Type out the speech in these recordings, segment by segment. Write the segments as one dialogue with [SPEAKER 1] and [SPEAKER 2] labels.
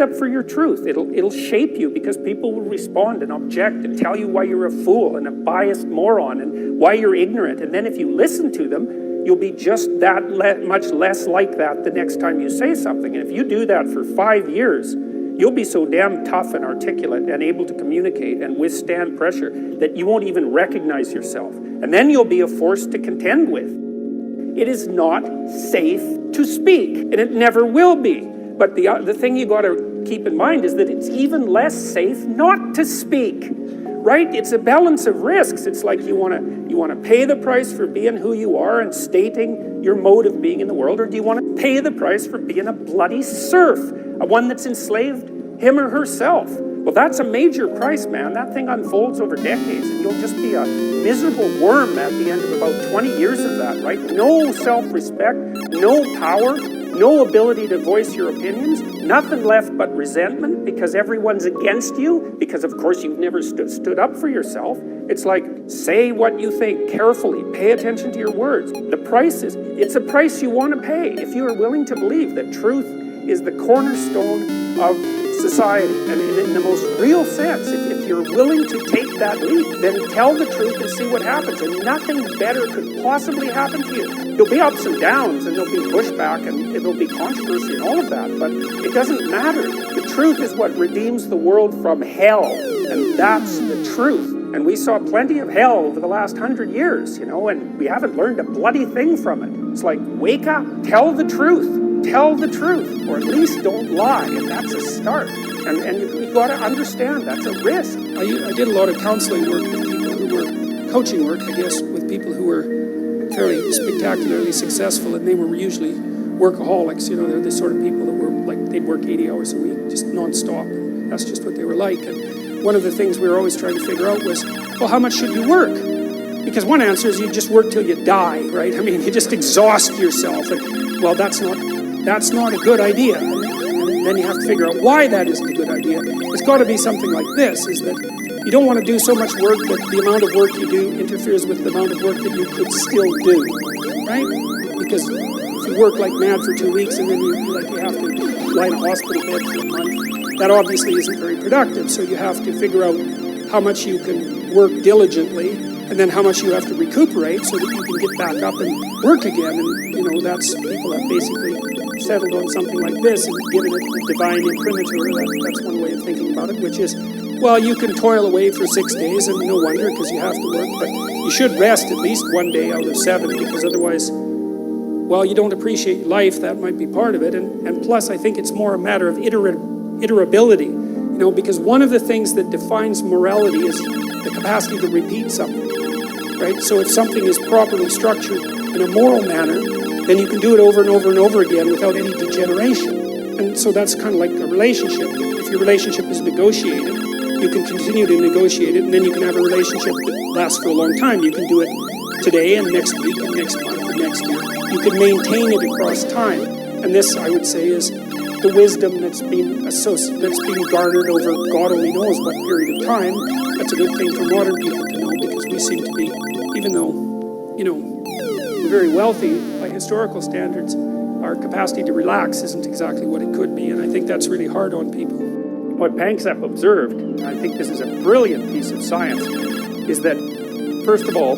[SPEAKER 1] up for your truth. It'll shape you, because people will respond and object and tell you why you're a fool and a biased moron and why you're ignorant. And then if you listen to them, you'll be just that much less like that the next time you say something. And if you do that for 5 years, you'll be so damn tough and articulate and able to communicate and withstand pressure that you won't even recognize yourself. And then you'll be a force to contend with. It is not safe to speak, and it never will be. But the thing you got to keep in mind is that it's even less safe not to speak, right? It's a balance of risks. It's like you want to pay the price for being who you are and stating your mode of being in the world, or do you want to pay the price for being a bloody serf, one that's enslaved him or herself? Well, that's a major price, man. That thing unfolds over decades, and you'll just be a miserable worm at the end of about 20 years of that, right? No self-respect, no power, no ability to voice your opinions, nothing left but resentment because everyone's against you, because of course you've never stood up for yourself. It's like, say what you think carefully, pay attention to your words. The price it's a price you want to pay if you are willing to believe that truth is the cornerstone of society. And in the most real sense, if you're willing to take that leap, then tell the truth and see what happens. And nothing better could possibly happen to you. There'll be ups and downs, and there'll be pushback, and there'll be controversy and all of that, but it doesn't matter. The truth is what redeems the world from hell, and that's the truth. And we saw plenty of hell over the last 100 years, and we haven't learned a bloody thing from it. It's like, wake up, tell the truth. Tell the truth, or at least don't lie, and that's a start. And you've got to understand that's a risk.
[SPEAKER 2] I did a lot of counseling work with people who were coaching work, I guess, with people who were fairly spectacularly successful, and they were usually workaholics. They're the sort of people that were like, they'd work 80 hours a week, just nonstop. That's just what they were like. And one of the things we were always trying to figure out was, well, how much should you work? Because one answer is you just work till you die, right? I mean, you just exhaust yourself. And, well, that's not a good idea. And then you have to figure out why that isn't a good idea. It's got to be something like this, is that you don't want to do so much work that the amount of work you do interferes with the amount of work that you could still do, right? Because if you work like mad for 2 weeks and then you have to lie in a hospital bed for a month, that obviously isn't very productive. So you have to figure out how much you can work diligently, and then how much you have to recuperate so that you can get back up and work again. And, that's, people have basically settled on something like this and given it the divine imprimatur. That's one way of thinking about it, which is, well, you can toil away for 6 days, and no wonder, because you have to work, but you should rest at least 1 day out of 7, because otherwise, well, you don't appreciate life. That might be part of it. And plus, I think it's more a matter of iterability, because one of the things that defines morality is the capacity to repeat something. Right? So if something is properly structured in a moral manner, then you can do it over and over and over again without any degeneration. And so that's kind of like a relationship. If your relationship is negotiated, you can continue to negotiate it, and then you can have a relationship that lasts for a long time. You can do it today and next week and next month and next year. You can maintain it across time. And this, I would say, is the wisdom that's being garnered over God only knows what period of time. That's a good thing for modern people to know, because we seem to be, even though, we're very wealthy by historical standards, our capacity to relax isn't exactly what it could be, and I think that's really hard on people.
[SPEAKER 1] What Panksepp observed, and I think this is a brilliant piece of science, is that, first of all,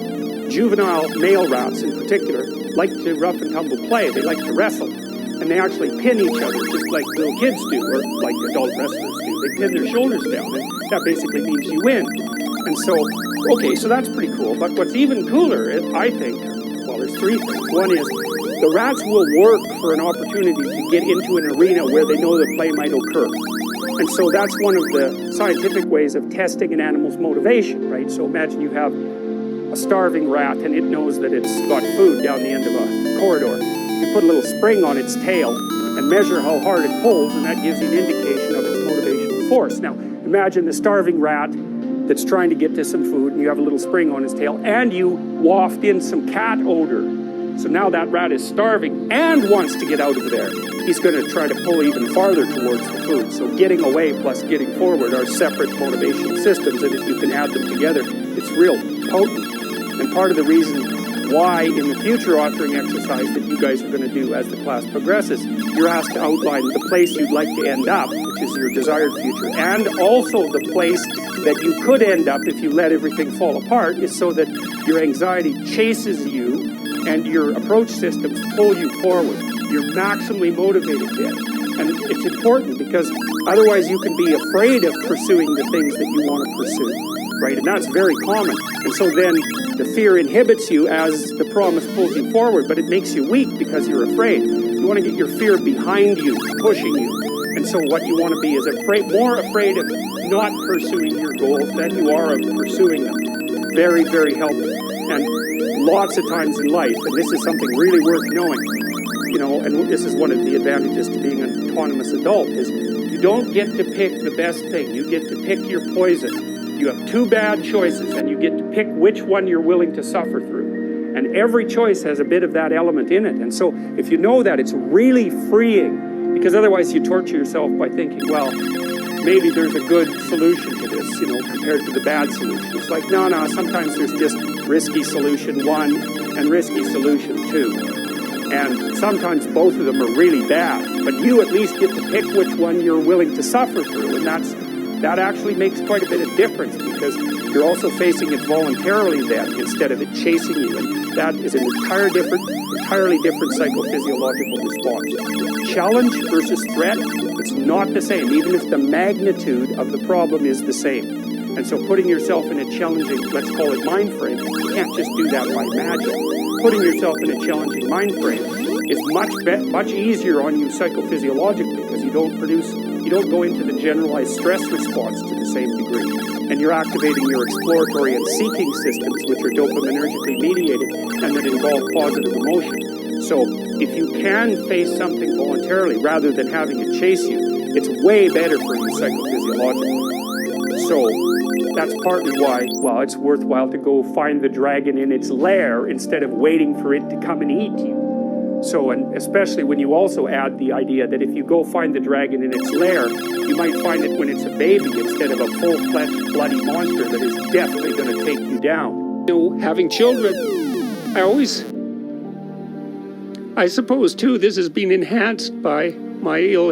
[SPEAKER 1] juvenile male rats in particular like to rough and tumble play. They like to wrestle. And they actually pin each other just like little kids do, or like adult wrestlers do. They pin their shoulders down, and that basically means you win. And so, okay, so that's pretty cool. But what's even cooler, I think, well, there's 3 things. One is the rats will work for an opportunity to get into an arena where they know the play might occur. And so that's one of the scientific ways of testing an animal's motivation, right? So imagine you have a starving rat, and it knows that it's got food down the end of a corridor. You put a little spring on its tail and measure how hard it pulls, and that gives you an indication of its motivational force. Now, imagine the starving rat that's trying to get to some food, and you have a little spring on his tail, and you waft in some cat odor. So now that rat is starving and wants to get out of there. He's going to try to pull even farther towards the food. So getting away plus getting forward are separate motivational systems, and if you can add them together, it's real potent. And part of the reason why in the future authoring exercise that you guys are going to do as the class progresses, you're asked to outline the place you'd like to end up, which which is your desired future, and also the place that you could end up if you let everything fall apart, is so that your anxiety chases you and your approach systems pull you forward. You're maximally motivated then. And it's important because otherwise you can be afraid of pursuing the things that you want to pursue, right? And that's very common. And so then the fear inhibits you as the promise pulls you forward, but it makes you weak because you're afraid. You want to get your fear behind you, pushing you. And so what you want to be is more afraid of not pursuing your goals than you are of pursuing them. Very, very helpful. And lots of times in life, and this is something really worth knowing, you know, and this is one of the advantages to being an autonomous adult, is you don't get to pick the best thing. You get to pick your poison. You have two bad choices, and you get to pick which one you're willing to suffer through. And every choice has a bit of that element in it. And so if you know that, it's really freeing, because otherwise you torture yourself by thinking, well, maybe there's a good solution to this, you know, compared to the bad solution. It's like, no, sometimes there's just risky solution 1 and risky solution 2. And sometimes both of them are really bad, but you at least get to pick which one you're willing to suffer through, and that actually makes quite a bit of difference, because you're also facing it voluntarily then, instead of it chasing you, and that is an entirely different psychophysiological response. Challenge versus threat, it's not the same, even if the magnitude of the problem is the same. And so putting yourself in a challenging, let's call it mind frame, you can't just do that by magic. Putting yourself in a challenging mind frame is much easier on you psychophysiologically, because you don't go into the generalized stress response to the same degree. And you're activating your exploratory and seeking systems, which are dopaminergically mediated and that involve positive emotion. So if you can face something voluntarily rather than having it chase you, it's way better for you psychophysiologically. So that's partly why, well, it's worthwhile to go find the dragon in its lair instead of waiting for it to come and eat you. So, and especially when you also add the idea that if you go find the dragon in its lair, you might find it when it's a baby instead of a full-fledged bloody monster that is definitely going to take you down. You know, having children, I suppose too, this has been enhanced by my ill